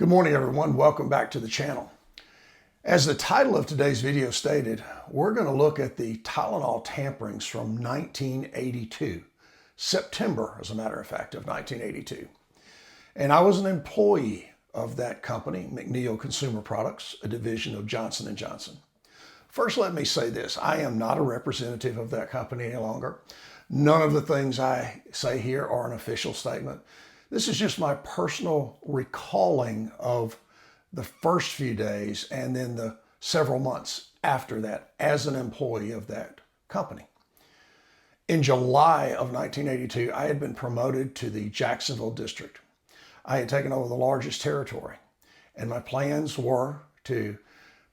Good morning, everyone. Welcome back to the channel. As the title of today's video stated, we're going to look at the Tylenol tamperings from 1982, September, as a matter of fact, of 1982. And I was an employee of that company, McNeil Consumer Products, a division of Johnson & Johnson. First, let me say this. I am not a representative of that company any longer. None of the things I say here are an official statement. This is just my personal recalling of the first few days and then the several months after that as an employee of that company. In July of 1982, I had been promoted to the Jacksonville district. I had taken over the largest territory, and my plans were to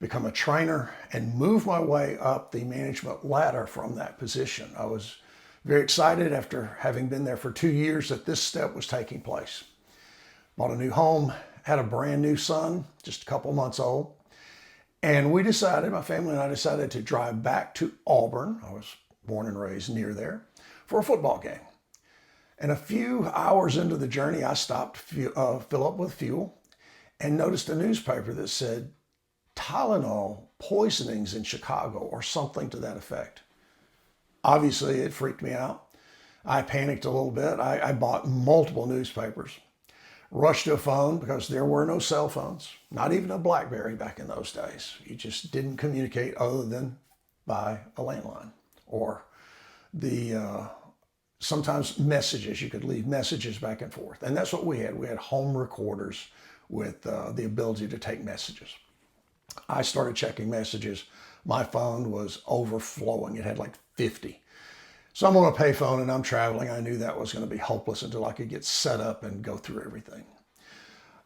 become a trainer and move my way up the management ladder from that position. I was very excited after having been there for 2 years that this step was taking place. Bought a new home, had a brand new son, just a couple months old. And we decided, my family and I decided to drive back to Auburn. I was born and raised near there for a football game. And a few hours into the journey, I stopped to fill up with fuel and noticed a newspaper that said Tylenol poisonings in Chicago or something to that effect. Obviously, it freaked me out. I panicked a little bit. I bought multiple newspapers, rushed to a phone because there were no cell phones, not even a BlackBerry back in those days. You just didn't communicate other than by a landline or the sometimes messages. You could leave messages back and forth. And that's what we had. We had home recorders with the ability to take messages. I started checking messages. My phone was overflowing. It had like 50. So I'm on a payphone and I'm traveling. I knew that was going to be hopeless until I could get set up and go through everything.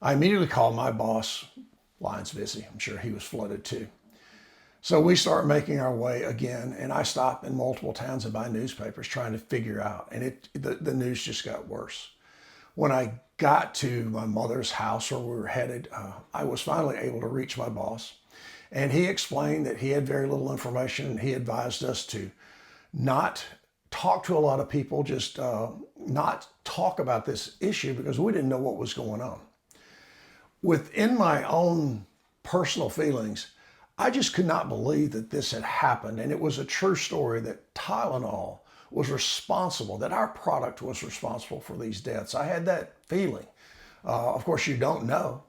I immediately called my boss. Line's busy. I'm sure he was flooded too. So we start making our way again, and I stop in multiple towns and buy newspapers trying to figure out, and the news just got worse. When I got to my mother's house where we were headed, I was finally able to reach my boss. And he explained that he had very little information, and he advised us to not talk to a lot of people, just not talk about this issue because we didn't know what was going on. Within my own personal feelings, I just could not believe that this had happened. And it was a true story that Tylenol was responsible, that our product was responsible for these deaths. I had that feeling. Of course, you don't know.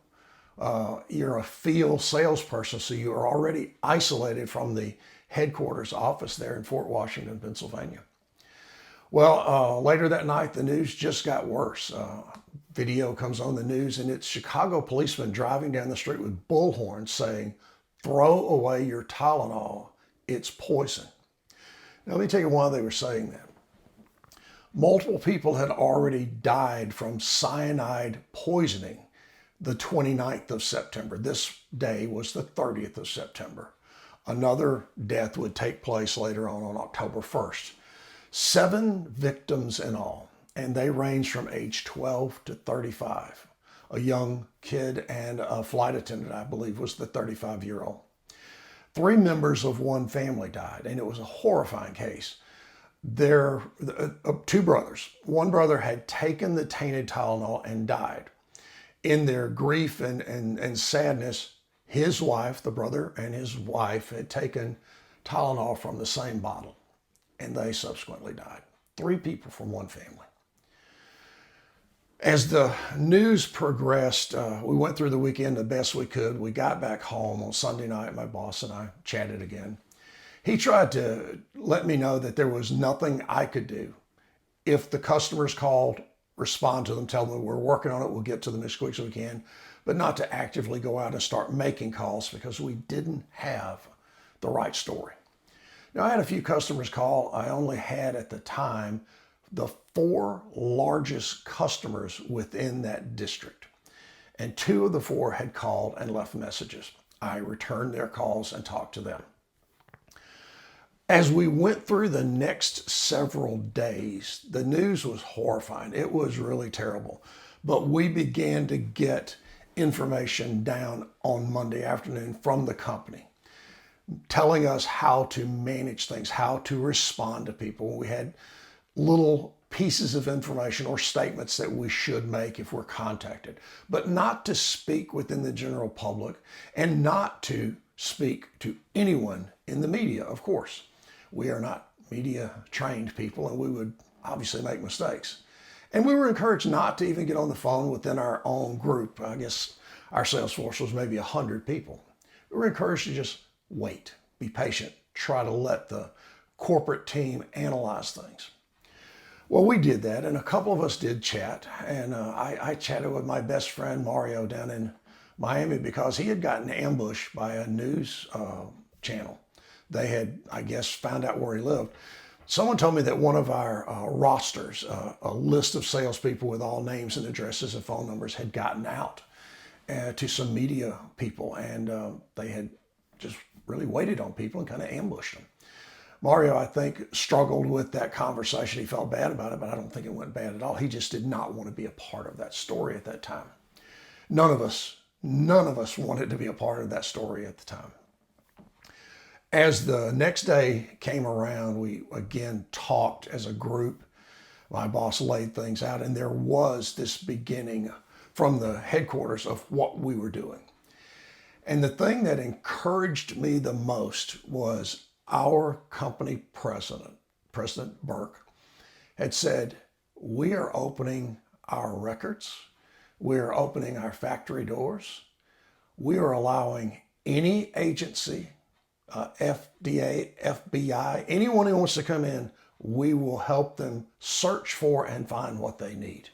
You're a field salesperson, so you are already isolated from the headquarters office there in Fort Washington, Pennsylvania. Well, later that night, the news just got worse. Video comes on the news, and it's Chicago policemen driving down the street with bullhorns saying, "Throw away your Tylenol, it's poison." Now, let me tell you why they were saying that. Multiple people had already died from cyanide poisoning the 29th of September. This day was the 30th of September. Another death would take place later on October 1st. 7 victims in all, and they range from age 12 to 35. A young kid and a flight attendant, I believe, was the 35-year-old. 3 members of one family died, and it was a horrifying case. 2 brothers. One brother had taken the tainted Tylenol and died. In their grief and sadness, his wife, the brother and his wife, had taken Tylenol from the same bottle, and they subsequently died. 3 people from one family. As the news progressed, we went through the weekend the best we could. We got back home on Sunday night. My boss and I chatted again. He tried to let me know that there was nothing I could do. If the customers called, respond to them, tell them we're working on it, we'll get to them as quick as we can, but not to actively go out and start making calls because we didn't have the right story. Now, I had a few customers call. I only had at the time the 4 largest customers within that district, and 2 of the 4 had called and left messages. I returned their calls and talked to them. As we went through the next several days, the news was horrifying. It was really terrible. But we began to get information down on Monday afternoon from the company, telling us how to manage things, how to respond to people. We had little pieces of information or statements that we should make if we're contacted, but not to speak within the general public and not to speak to anyone in the media, of course. We are not media trained people and we would obviously make mistakes. And we were encouraged not to even get on the phone within our own group. I guess our sales force was maybe 100 people. We were encouraged to just wait, be patient, try to let the corporate team analyze things. Well, we did that, and a couple of us did chat, and I chatted with my best friend Mario down in Miami because he had gotten ambushed by a news channel. They had, I guess, found out where he lived. Someone told me that one of our rosters, a list of salespeople with all names and addresses and phone numbers, had gotten out to some media people, and they had just really waited on people and kind of ambushed them. Mario, I think, struggled with that conversation. He felt bad about it, but I don't think it went bad at all. He just did not want to be a part of that story at that time. None of us wanted to be a part of that story at the time. As the next day came around, we again talked as a group. My boss laid things out, and there was this beginning from the headquarters of what we were doing. And the thing that encouraged me the most was our company president, President Burke, had said, we are opening our records. We are opening our factory doors. We are allowing any agency, FDA, FBI, anyone who wants to come in, we will help them search for and find what they need.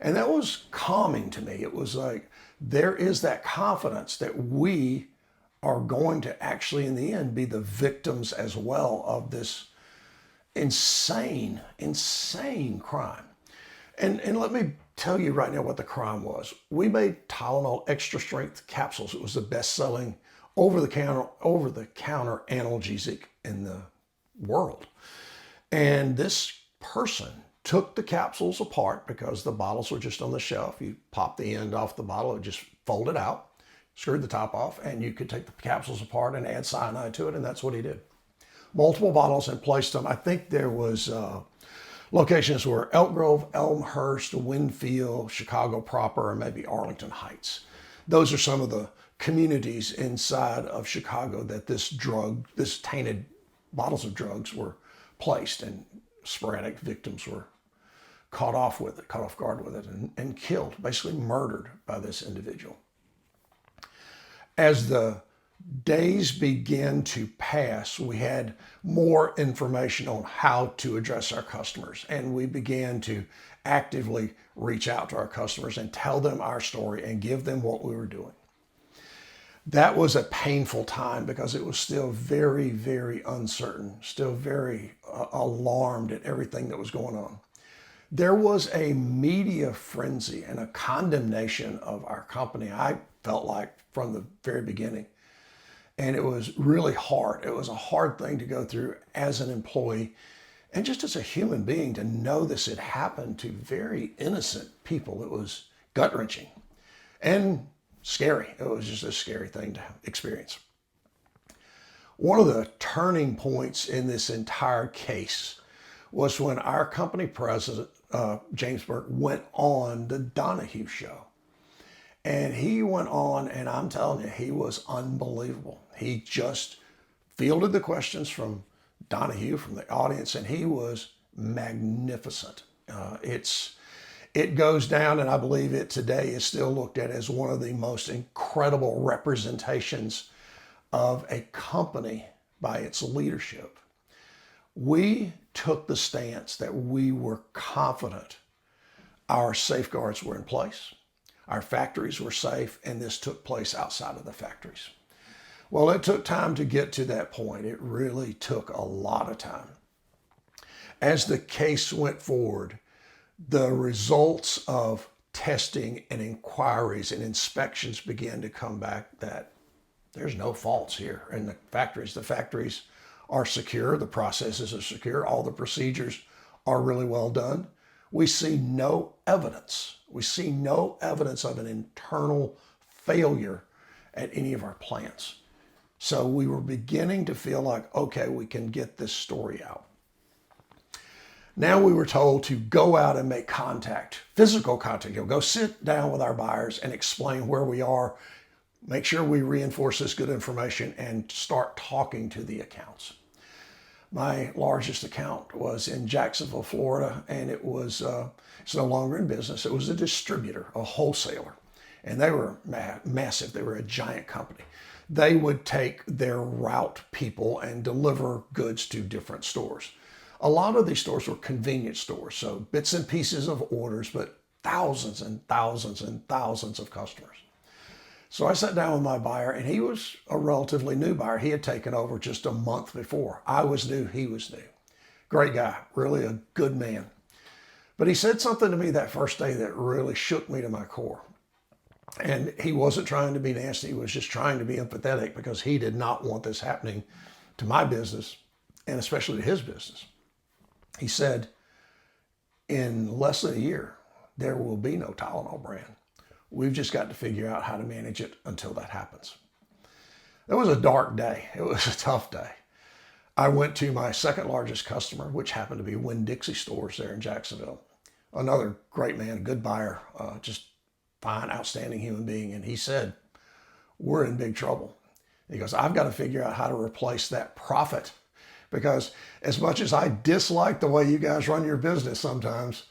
And that was calming to me. It was like, there is that confidence that we are going to actually, in the end, be the victims as well of this insane crime. And let me tell you right now what the crime was. We made Tylenol extra strength capsules. It was the best-selling over-the-counter analgesic in the world. And this person took the capsules apart because the bottles were just on the shelf. You pop the end off the bottle, it just folded out, screwed the top off, and you could take the capsules apart and add cyanide to it, and that's what he did. Multiple bottles and placed them. I think there was locations were Elk Grove, Elmhurst, Winfield, Chicago proper, and maybe Arlington Heights. Those are some of the communities inside of Chicago that this tainted bottles of drugs were placed, and sporadic victims were caught off guard with it, and killed, basically murdered by this individual. As the days began to pass, we had more information on how to address our customers, and we began to actively reach out to our customers and tell them our story and give them what we were doing. That was a painful time because it was still very, very uncertain, still very alarmed at everything that was going on. There was a media frenzy and a condemnation of our company, I felt like, from the very beginning. And it was really hard. It was a hard thing to go through as an employee and just as a human being to know this had happened to very innocent people. It was gut-wrenching and scary. It was just a scary thing to experience. One of the turning points in this entire case was when our company president, James Burke, went on the Donahue show. And he went on, and I'm telling you, he was unbelievable. He just fielded the questions from Donahue, from the audience, and he was magnificent. It goes down, and I believe it today is still looked at as one of the most incredible representations of a company by its leadership. We took the stance that we were confident our safeguards were in place, our factories were safe, and this took place outside of the factories. Well, it took time to get to that point. It really took a lot of time. As the case went forward, the results of testing and inquiries and inspections began to come back that there's no faults here in the factories. The factories are secure. The processes are secure. All the procedures are really well done. We see no evidence. We see no evidence of an internal failure at any of our plants. So we were beginning to feel like, okay, we can get this story out. Now we were told to go out and make contact, physical contact. You'll go sit down with our buyers and explain where we are, make sure we reinforce this good information, and start talking to the accounts. My largest account was in Jacksonville, Florida, and it's no longer in business. It was a distributor, a wholesaler, and they were massive. They were a giant company. They would take their route people and deliver goods to different stores. A lot of these stores were convenience stores, so bits and pieces of orders, but thousands and thousands and thousands of customers. So I sat down with my buyer, and he was a relatively new buyer. He had taken over just a month before. I was new, he was new. Great guy, really a good man. But he said something to me that first day that really shook me to my core. And he wasn't trying to be nasty. He was just trying to be empathetic because he did not want this happening to my business and especially to his business. He said, in less than a year, there will be no Tylenol brand. We've just got to figure out how to manage it until that happens. It was a dark day. It was a tough day. I went to my second largest customer, which happened to be Winn-Dixie stores there in Jacksonville. Another great man, good buyer, just fine, outstanding human being. And he said, we're in big trouble. He goes, I've got to figure out how to replace that profit, because as much as I dislike the way you guys run your business sometimes,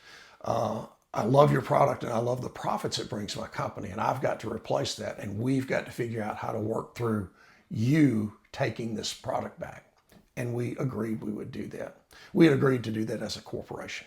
I love your product and I love the profits it brings my company, and I've got to replace that. And we've got to figure out how to work through you taking this product back. And we agreed we would do that. We had agreed to do that as a corporation.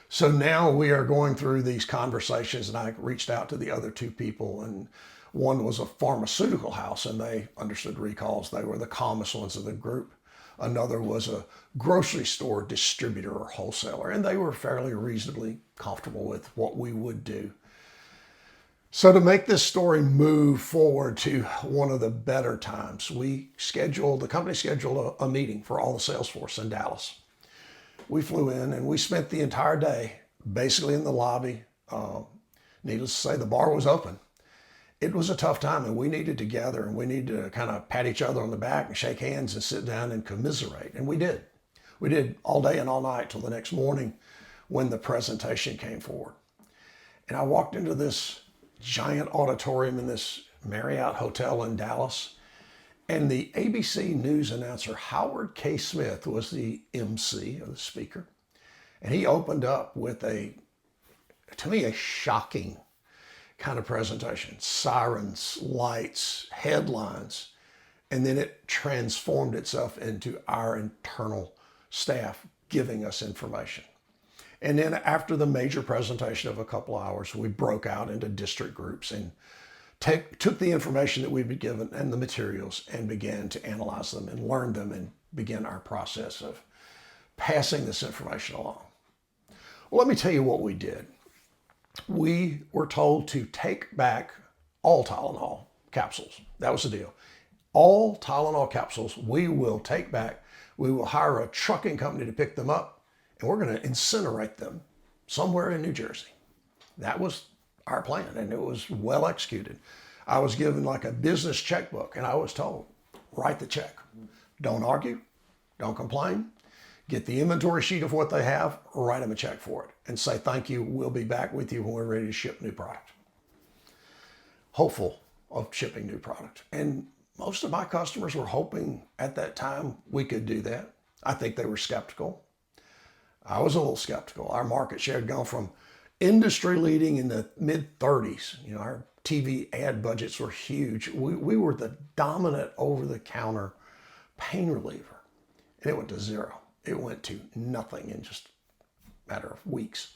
So now we are going through these conversations, and I reached out to the other two people, and one was a pharmaceutical house, and they understood recalls. They were the calmest ones of the group. Another was a grocery store distributor or wholesaler, and they were fairly reasonably comfortable with what we would do. So to make this story move forward to one of the better times, the company scheduled a meeting for all the sales force in Dallas. We flew in and we spent the entire day basically in the lobby. Needless to say, the bar was open. It was a tough time, and we needed to gather, and we needed to kind of pat each other on the back and shake hands and sit down and commiserate. And we did. We did all day and all night till the next morning when the presentation came forward. And I walked into this giant auditorium in this Marriott hotel in Dallas, and the ABC News announcer Howard K. Smith was the MC, or the speaker. And he opened up with to me, a shocking kind of presentation. Sirens, lights, headlines, and then it transformed itself into our internal staff giving us information. And then after the major presentation of a couple of hours, we broke out into district groups and took the information that we'd been given and the materials and began to analyze them and learn them and begin our process of passing this information along. Well, let me tell you what we did. We were told to take back all Tylenol capsules. That was the deal. All Tylenol capsules we will take back. We will hire a trucking company to pick them up, and we're going to incinerate them somewhere in New Jersey. That was our plan, and it was well executed. I was given like a business checkbook, and I was told, write the check. Don't argue. Don't complain. Get the inventory sheet of what they have, write them a check for it, and say, thank you, we'll be back with you when we're ready to ship new product. Hopeful of shipping new product. And most of my customers were hoping at that time we could do that. I think they were skeptical. I was a little skeptical. Our market share had gone from industry leading in the mid 30s. Our TV ad budgets were huge. We were the dominant over-the-counter pain reliever, and it went to zero. It went to nothing in just a matter of weeks.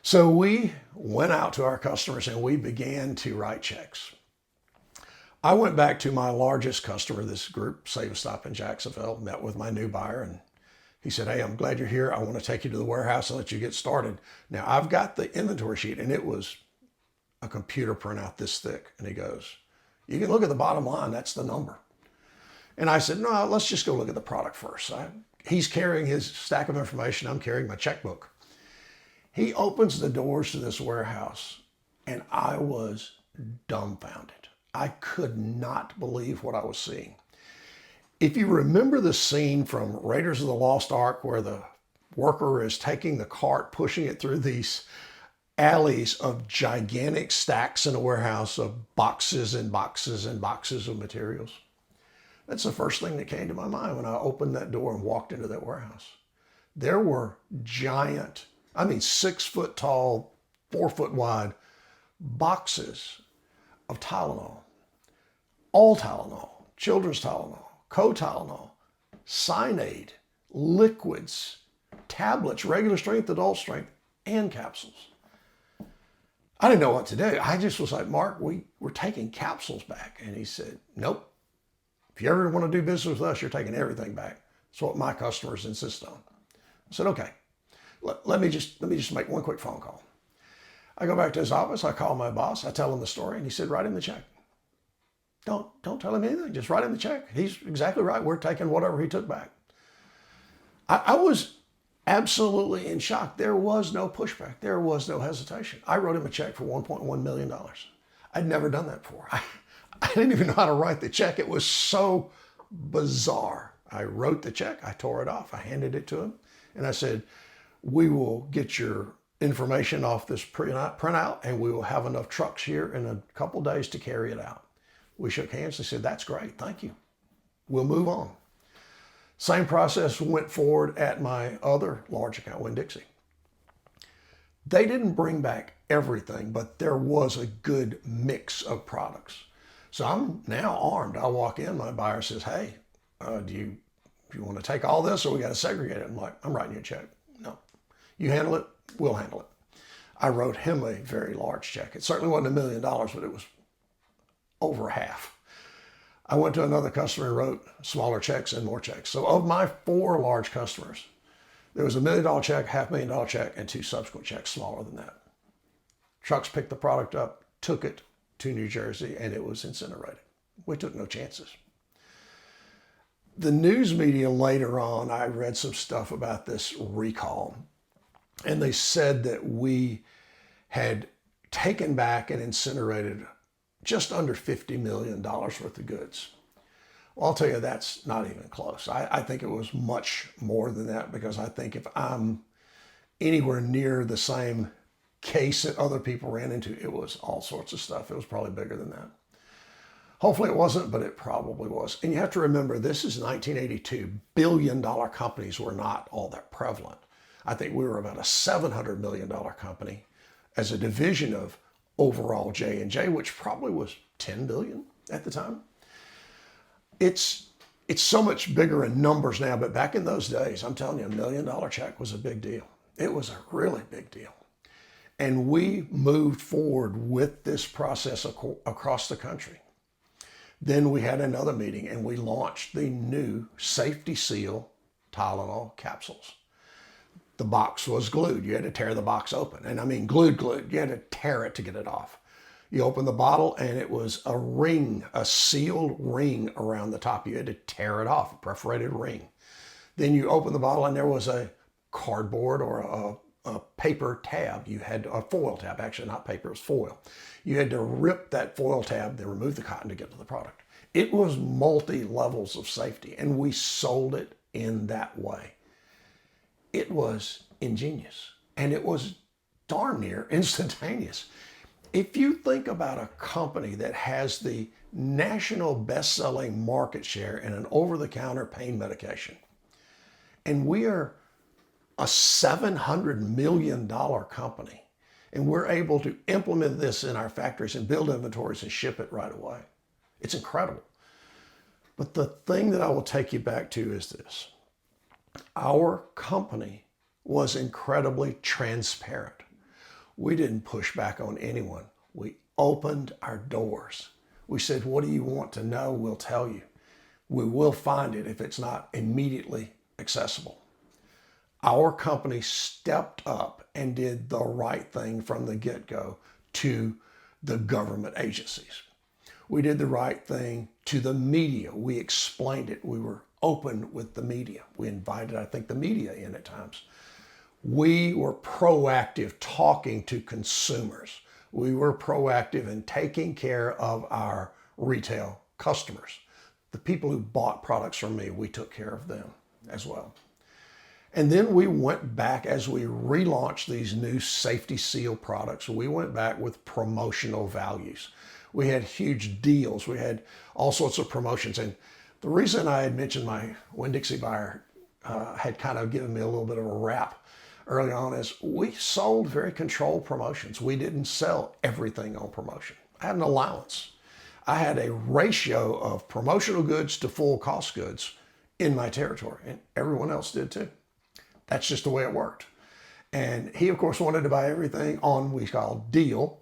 So we went out to our customers and we began to write checks. I went back to my largest customer, this group, Save a Stop in Jacksonville, met with my new buyer, and he said, hey, I'm glad you're here. I want to take you to the warehouse and let you get started. Now, I've got the inventory sheet, and it was a computer printout this thick. And he goes, you can look at the bottom line. That's the number. And I said, no, let's just go look at the product first. He's carrying his stack of information. I'm carrying my checkbook. He opens the doors to this warehouse, and I was dumbfounded. I could not believe what I was seeing. If you remember the scene from Raiders of the Lost Ark where the Worker is taking the cart, pushing it through these alleys of gigantic stacks in a warehouse of boxes and boxes and boxes of materials. That's the first thing that came to my mind when I opened that door and walked into that warehouse. There were giant, 6 foot tall, 4 foot wide boxes of Tylenol. All Tylenol, children's Tylenol, co-Tylenol, cyanide, liquids, tablets, regular strength, adult strength, and capsules. I didn't know what to do. I just was like, Mark, we're taking capsules back. And he said, nope. If you ever want to do business with us, you're taking everything back. That's what my customers insist on. I said, okay, let me just make one quick phone call. I go back to his office. I call my boss. I tell him the story. And he said, write him the check. Don't tell him anything. Just write him the check. He's exactly right. We're taking whatever he took back. I was absolutely in shock. There was no pushback. There was no hesitation. I wrote him a check for $1.1 million. I'd never done that before. I didn't even know how to write the check. It was so bizarre. I wrote the check. I tore it off. I handed it to him. And I said, we will get your information off this printout and we will have enough trucks here in a couple days to carry it out. We shook hands. He said, that's great. Thank you. We'll move on. Same process went forward at my other large account, Winn-Dixie. They didn't bring back everything, but there was a good mix of products. So I'm now armed. I walk in, my buyer says, hey, do you want to take all this or we got to segregate it? I'm like, I'm writing you a check. No, you handle it, we'll handle it. I wrote him a very large check. It certainly wasn't $1 million, but it was over half. I went to another customer and wrote smaller checks and more checks. So of my 4 large customers, there was $1 million check, $500,000 check, and 2 subsequent checks smaller than that. Trucks picked the product up, took it to New Jersey, and it was incinerated. We took no chances. The news media later on, I read some stuff about this recall, and they said that we had taken back and incinerated just under $50 million worth of goods. Well, I'll tell you, that's not even close. I think it was much more than that, because I think if I'm anywhere near the same case that other people ran into, it was all sorts of stuff. It was probably bigger than that. Hopefully it wasn't, but it probably was. And you have to remember, this is 1982. Billion-dollar companies were not all that prevalent. I think we were about a $700 million company as a division of overall J&J, which probably was $10 billion at the time. It's so much bigger in numbers now, but back in those days, I'm telling you, $1 million check was a big deal. It was a really big deal. And we moved forward with this process across the country. Then we had another meeting and we launched the new Safety Seal Tylenol capsules. The box was glued. You had to tear the box open. And I mean glued. You had to tear it to get it off. You open the bottle and it was a ring, a sealed ring around the top. You had to tear it off, a perforated ring. Then you open the bottle and there was a cardboard or a paper tab. You had a foil tab, actually not paper, it was foil. You had to rip that foil tab, then remove the cotton to get to the product. It was multi-levels of safety, and we sold it in that way. It was ingenious, and it was darn near instantaneous. If you think about a company that has the national best-selling market share in an over-the-counter pain medication, and we are a $700 million company, and we're able to implement this in our factories and build inventories and ship it right away. It's incredible. But the thing that I will take you back to is this. Our company was incredibly transparent. We didn't push back on anyone. We opened our doors. We said, what do you want to know? We'll tell you. We will find it if it's not immediately accessible. Our company stepped up and did the right thing from the get-go to the government agencies. We did the right thing to the media. We explained it. We were open with the media. We invited, I think, the media in at times. We were proactive talking to consumers. We were proactive in taking care of our retail customers. The people who bought products from me, we took care of them as well. And then we went back as we relaunched these new Safety Seal products. We went back with promotional values. We had huge deals. We had all sorts of promotions. And the reason I had mentioned my Winn-Dixie buyer had kind of given me a little bit of a rap early on is we sold very controlled promotions. We didn't sell everything on promotion. I had an allowance. I had a ratio of promotional goods to full cost goods in my territory, and everyone else did too. That's just the way it worked. And he, of course, wanted to buy everything on what we call deal.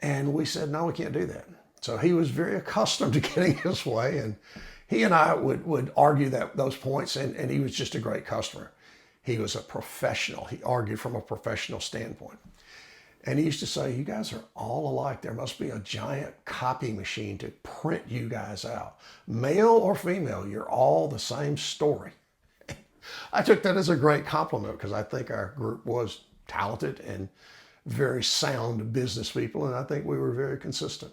And we said, no, we can't do that. So he was very accustomed to getting his way. And he and I would argue those points. And he was just a great customer. He was a professional. He argued from a professional standpoint. And he used to say, you guys are all alike. There must be a giant copy machine to print you guys out. Male or female, you're all the same story. I took that as a great compliment because I think our group was talented and very sound business people, and I think we were very consistent.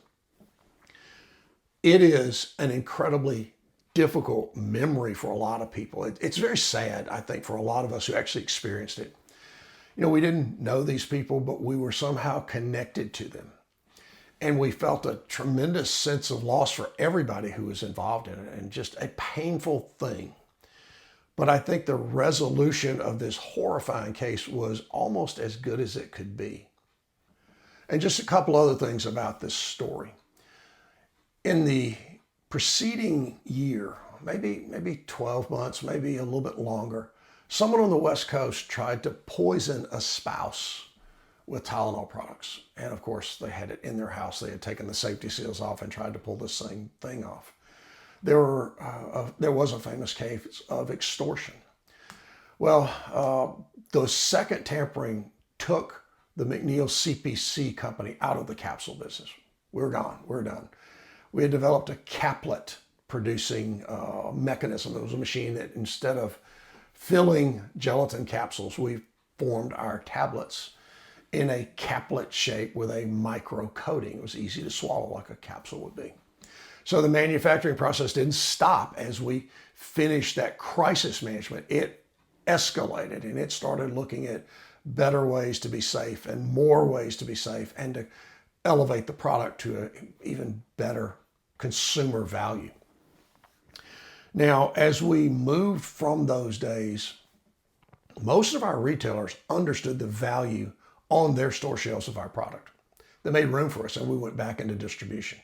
It is an incredibly difficult memory for a lot of people. It's very sad, I think, for a lot of us who actually experienced it. You know, we didn't know these people, but we were somehow connected to them. And we felt a tremendous sense of loss for everybody who was involved in it, and just a painful thing. But I think the resolution of this horrifying case was almost as good as it could be. And just a couple other things about this story. In the preceding year, maybe 12 months, maybe a little bit longer, someone on the West Coast tried to poison a spouse with Tylenol products. And of course, they had it in their house. They had taken the safety seals off and tried to pull the same thing off. There was a famous case of extortion. Well, the second tampering took the McNeil CPC company out of the capsule business. We're gone. We're done. We had developed a caplet producing mechanism. It was a machine that instead of filling gelatin capsules, we formed our tablets in a caplet shape with a micro coating. It was easy to swallow like a capsule would be. So the manufacturing process didn't stop as we finished that crisis management. It escalated and it started looking at better ways to be safe and more ways to be safe and to elevate the product to an even better consumer value. Now, as we moved from those days, most of our retailers understood the value on their store shelves of our product. They made room for us and we went back into distribution.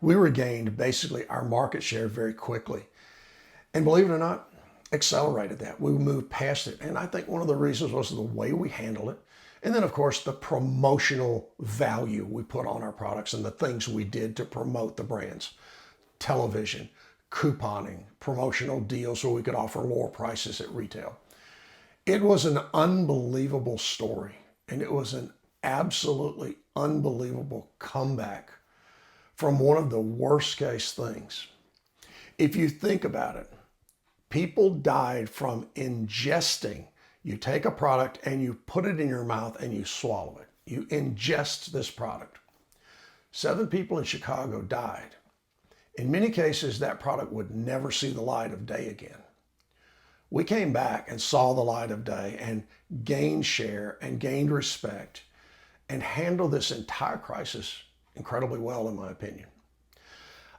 We regained basically our market share very quickly. And believe it or not, accelerated that. We moved past it. And I think one of the reasons was the way we handled it. And then, of course, the promotional value we put on our products and the things we did to promote the brands. Television, couponing, promotional deals so we could offer lower prices at retail. It was an unbelievable story. And it was an absolutely unbelievable comeback from one of the worst case things. If you think about it, people died from ingesting. You take a product and you put it in your mouth and you swallow it. You ingest this product. 7 people in Chicago died. In many cases, that product would never see the light of day again. We came back and saw the light of day and gained share and gained respect and handled this entire crisis incredibly well, in my opinion.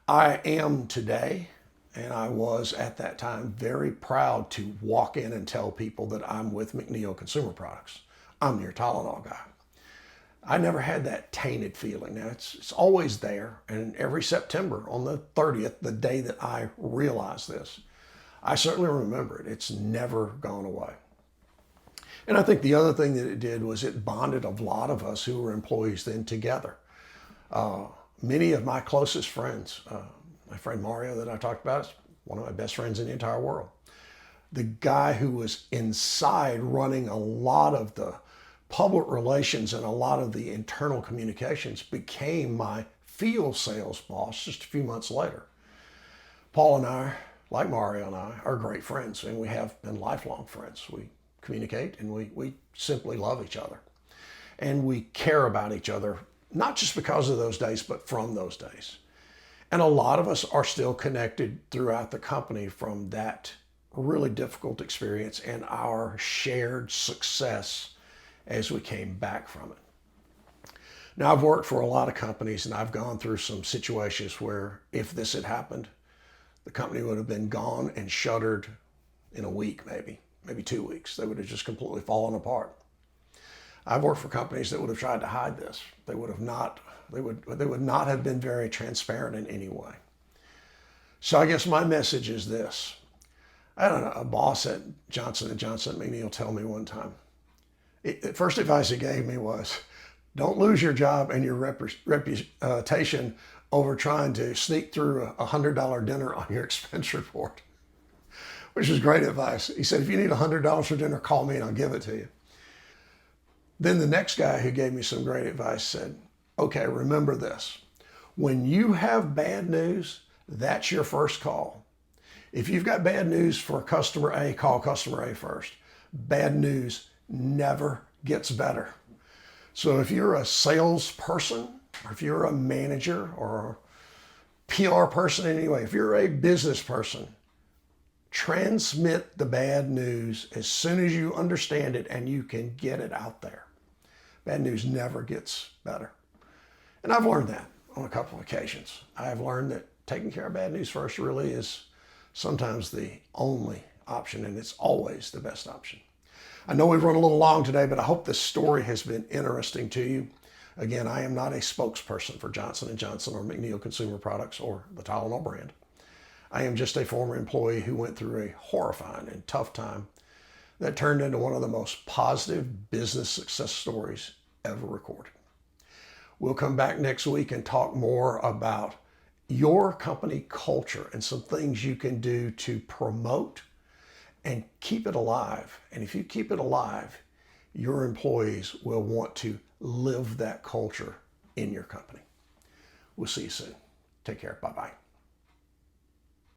I am today, and I was at that time, very proud to walk in and tell people that I'm with McNeil Consumer Products. I'm your Tylenol guy. I never had that tainted feeling. Now, it's always there, and every September on the 30th, the day that I realized this, I certainly remember it. It's never gone away. And I think the other thing that it did was it bonded a lot of us who were employees then together. Many of my closest friends, my friend Mario that I talked about is one of my best friends in the entire world. The guy who was inside running a lot of the public relations and a lot of the internal communications became my field sales boss just a few months later. Paul and I, like Mario and I, are great friends, and we have been lifelong friends. We communicate and we simply love each other. And we care about each other, not just because of those days, but from those days. And a lot of us are still connected throughout the company from that a really difficult experience and our shared success as we came back from it. Now, I've worked for a lot of companies and I've gone through some situations where if this had happened, the company would have been gone and shuttered in a week, maybe 2 weeks. They would have just completely fallen apart. I've worked for companies that would have tried to hide this. They would not have been very transparent in any way. So I guess my message is this. I had a boss at Johnson & Johnson, McNeil, tell me one time. The first advice he gave me was, don't lose your job and your reputation over trying to sneak through a $100 dinner on your expense report, which is great advice. He said, if you need $100 for dinner, call me and I'll give it to you. Then the next guy who gave me some great advice said, okay, remember this. When you have bad news, that's your first call. If you've got bad news for customer A, call customer A first. Bad news never gets better. So if you're a salesperson, or if you're a manager or a PR person anyway, if you're a business person, transmit the bad news as soon as you understand it and you can get it out there. Bad news never gets better. And I've learned that on a couple of occasions. I've learned that taking care of bad news first really is sometimes the only option, and it's always the best option. I know we've run a little long today, but I hope this story has been interesting to you. Again, I am not a spokesperson for Johnson & Johnson or McNeil Consumer Products or the Tylenol brand. I am just a former employee who went through a horrifying and tough time that turned into one of the most positive business success stories ever recorded. We'll come back next week and talk more about your company culture and some things you can do to promote and keep it alive. And if you keep it alive, your employees will want to live that culture in your company. We'll see you soon. Take care. Bye-bye.